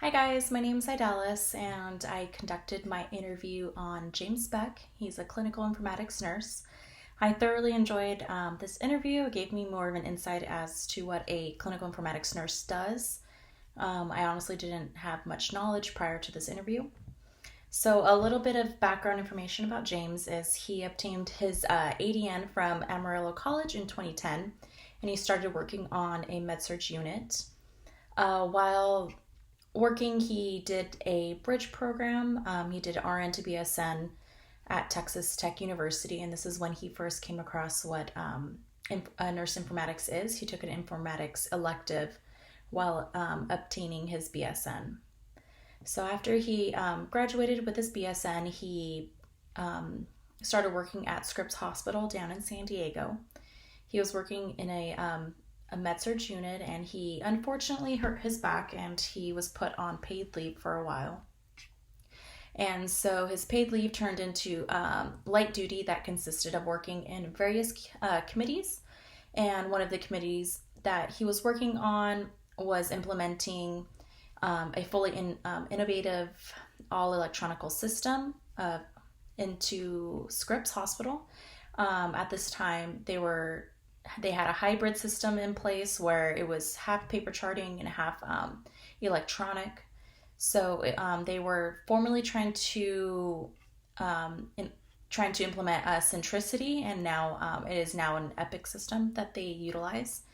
Hi guys, my name is Idalis and I conducted my interview on James Beck. He's a clinical informatics nurse. I thoroughly enjoyed this interview. It gave me more of an insight as to what a clinical informatics nurse does. I honestly didn't have much knowledge prior to this interview. So a little bit of background information about James is he obtained his ADN from Amarillo College in 2010 and he started working on a med-surg unit. While working, he did a bridge program. He did RN to BSN at Texas Tech University, and this is when he first came across what nurse informatics is. He took an informatics elective while obtaining his BSN. So after he graduated with his BSN, he started working at Scripps Hospital down in San Diego. He was working in a med-surg unit, and he unfortunately hurt his back and he was put on paid leave for a while. And so his paid leave turned into light duty that consisted of working in various committees. And one of the committees that he was working on was implementing a fully innovative all-electronical system into Scripps Hospital. At this time, they had a hybrid system in place where it was half paper charting and half electronic. So they were formally trying to implement Centricity, and now it is now an Epic system that they utilize.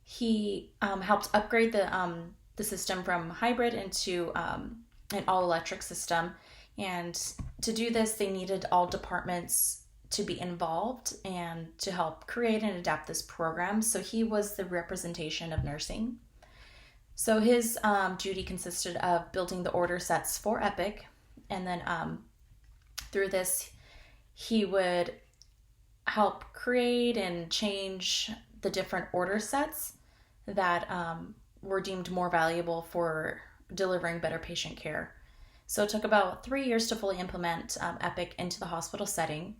He helped upgrade the system from hybrid into an all-electric system, and to do this, they needed all departments to be involved and to help create and adapt this program. So he was the representation of nursing. So his duty consisted of building the order sets for Epic, and then through this he would help create and change the different order sets that were deemed more valuable for delivering better patient care. So it took about 3 years to fully implement Epic into the hospital setting.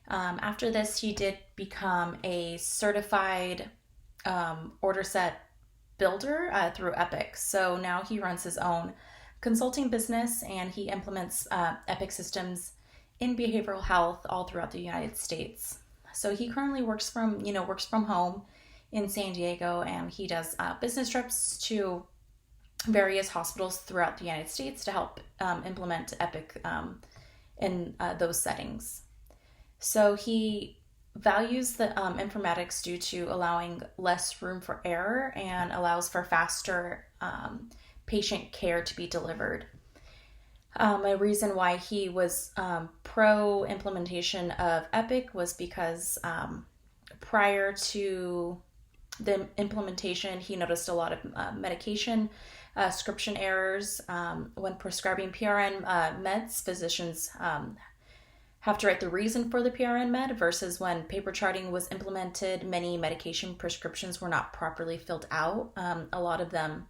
After this, he did become a certified order set builder through Epic. So now he runs his own consulting business, and he implements Epic systems in behavioral health all throughout the United States. So he currently works from home in San Diego, and he does business trips to various hospitals throughout the United States to help implement Epic in those settings. So he values the informatics due to allowing less room for error and allows for faster patient care to be delivered. A reason why he was pro implementation of Epic was because prior to the implementation, he noticed a lot of medication prescription errors. When prescribing PRN meds, physicians have to write the reason for the PRN med, versus when paper charting was implemented, many medication prescriptions were not properly filled out. A lot of them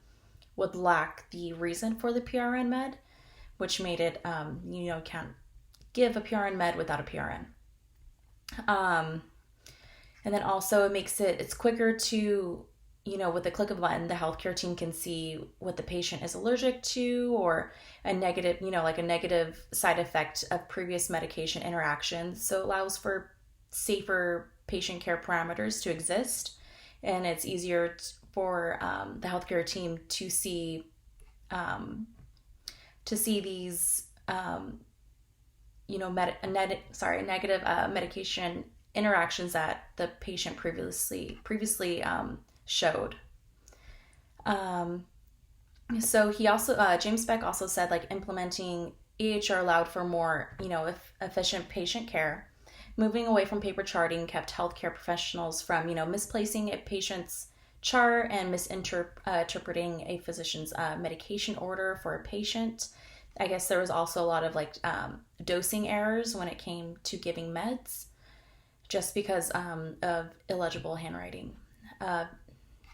would lack the reason for the PRN med, which made it, can't give a PRN med without a PRN. And then also it's quicker to, with the click of a button, the healthcare team can see what the patient is allergic to, or a negative, like a negative side effect of previous medication interactions. So it allows for safer patient care parameters to exist, and it's easier for the healthcare team to see these, negative medication interactions that the patient previously showed. So he also, James Beck also said, implementing EHR allowed for more, efficient patient care. Moving away from paper charting kept healthcare professionals from, misplacing a patient's chart and misinterpreting a physician's medication order for a patient. I guess there was also a lot of dosing errors when it came to giving meds, just because of illegible handwriting.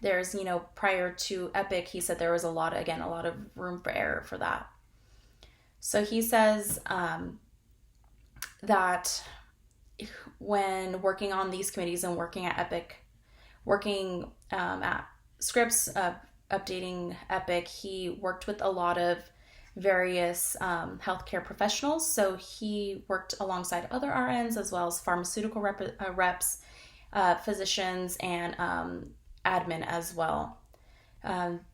There's, prior to Epic, he said there was a lot of room for error for that. So he says that when working on these committees and working at Epic, working at Scripps, updating Epic, he worked with a lot of various healthcare professionals. So he worked alongside other RNs as well as pharmaceutical reps, physicians, and admin as well.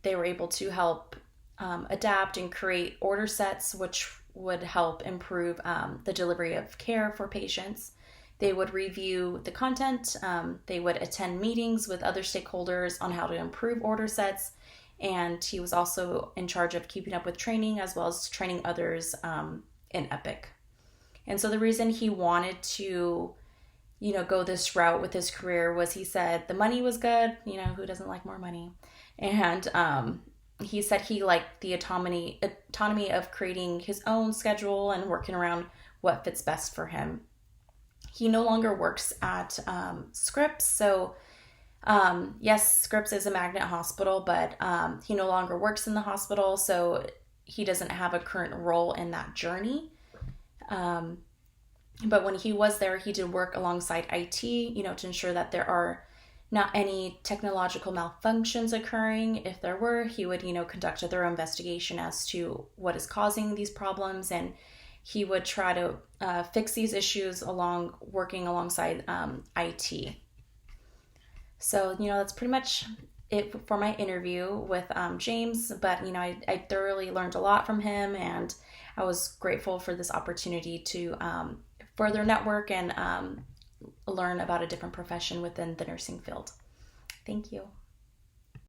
They were able to help adapt and create order sets, which would help improve the delivery of care for patients. They would review the content. They would attend meetings with other stakeholders on how to improve order sets. And he was also in charge of keeping up with training as well as training others in Epic. And so the reason he wanted to, go this route with his career was, he said the money was good. Who doesn't like more money? And he said he liked the autonomy of creating his own schedule and working around what fits best for him. He no longer works at Scripps. So yes, Scripps is a magnet hospital, but he no longer works in the hospital. So he doesn't have a current role in that journey. But when he was there, he did work alongside IT, to ensure that there are not any technological malfunctions occurring. If there were, he would, conduct a thorough investigation as to what is causing these problems, and he would try to fix these issues working alongside IT. So, that's pretty much it for my interview with James. But, I thoroughly learned a lot from him, and I was grateful for this opportunity to further network and learn about a different profession within the nursing field. Thank you.